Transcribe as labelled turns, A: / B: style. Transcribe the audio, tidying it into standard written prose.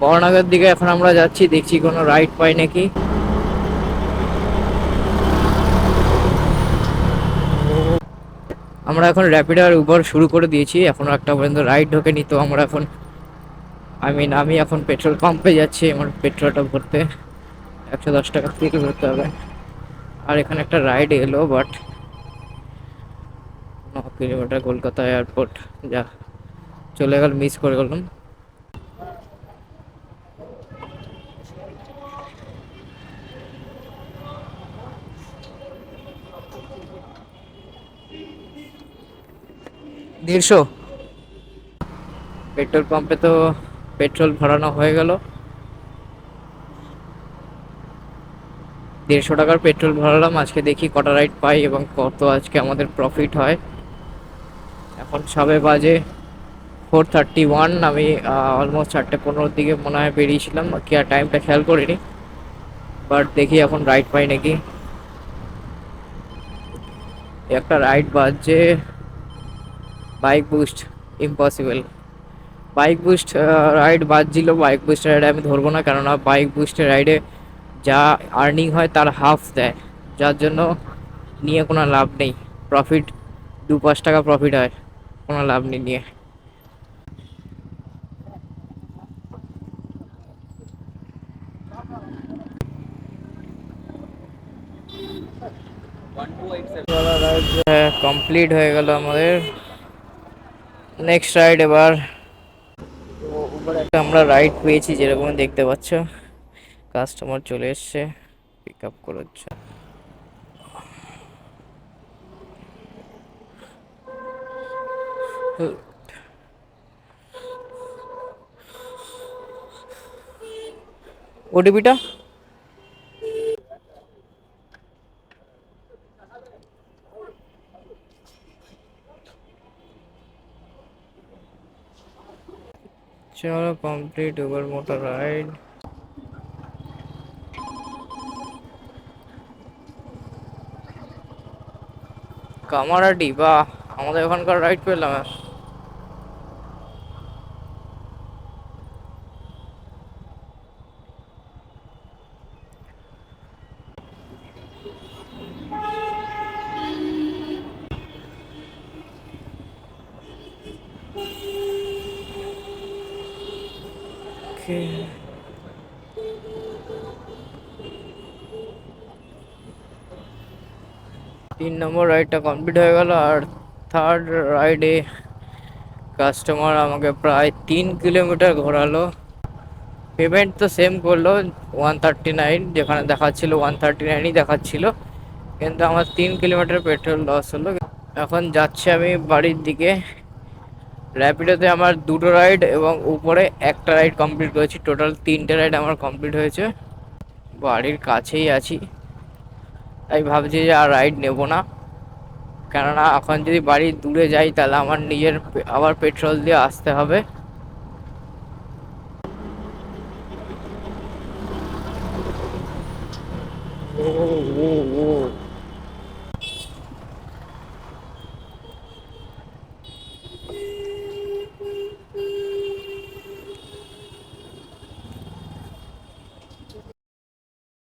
A: বড়নগর দিকে এখন আমরা যাচ্ছি, দেখছি কোনো রাইড পাই নাকি। আমরা এখন র্যাপিড আর উবার শুরু করে দিয়েছি, এখনো একটা পর্যন্ত রাইড ঢোকেনি। তো আমরা এখন আমি এখন পেট্রোল পাম্পে যাচ্ছি আমার পেট্রোলটা ভরতে। 110 টাকা তেল ভরতে হবে। আর এখানে একটা রাইড এলো, বাট 9 কিলোমিটার কলকাতা এয়ারপোর্ট, যা চলে গেল, মিস করে গেলাম। দেড়শো। পেট্রোল পাম্পে তো পেট্রোল ভরানো হয়ে গেল। 150 টাকার পেট্রোল ভরালাম। আজকে দেখি কটা রাইড পাই এবং কত আজকে আমাদের প্রফিট হয়। এখন সবে বাজে 4:31। আমি অলমোস্ট 4:15 দিকে মনে হয় বেরিয়েছিলাম, কি আর টাইমটা খেয়াল করিনি। বাট দেখি এখন রাইড পাই নাকি। একটা রাইড বাজছে, bike boost, impossible. Bike boost ride বাজছিল, বাইক বুস্ট রাইড আমি ধরবো না, কেননা বাইক বুস্টের রাইডে যা আর্নিং হয় তার হাফ দেয়, যার জন্য নিয়ে কোনো লাভ নেই। প্রফিট 2-5 টাকা প্রফিট হয়, কোনো লাভ নেই নিয়ে। 1287 রাইড কমপ্লিট হয়ে গেল আমাদের। নেক্সট রাইড এবার। তো উপরে একটা আমরা রাইড পেয়েছি, যেরকম দেখতে পাচ্ছ, কাস্টমার চলে এসছে, পিক আপ করাচ্ছে। ওটিপিটা চলো কমপ্লিট ওভার মোটর রাইড। কামারাডি, বাহ, আমাদের ওখানকার রাইড পেলাম। তিন নম্বর রাইডটা কমপ্লিট হয়ে গেল। আর থার্ড রাইডে কাস্টমার আমাকে প্রায় 3 কিলোমিটার ঘোরালো। পেমেন্ট তো সেম করলো, 139, যেখানে দেখাচ্ছিল 139ই দেখাচ্ছিল, কিন্তু আমার 3 কিলোমিটার পেট্রোল লস হলো। এখন যাচ্ছি আমি বাড়ির দিকে। র্যাপিডোতে আমার দুটো রাইড এবং উপরে একটা রাইড কমপ্লিট করেছি, টোটাল 3টে রাইড আমার কমপ্লিট হয়েছে। বাড়ির কাছেই আছি, তাই ভাবছি যে আর রাইড নেব না, কেননা এখন যদি বাড়ি দূরে যাই তাহলে আমার নিজের আবার পেট্রোল দিয়ে আসতে হবে। ও ও ও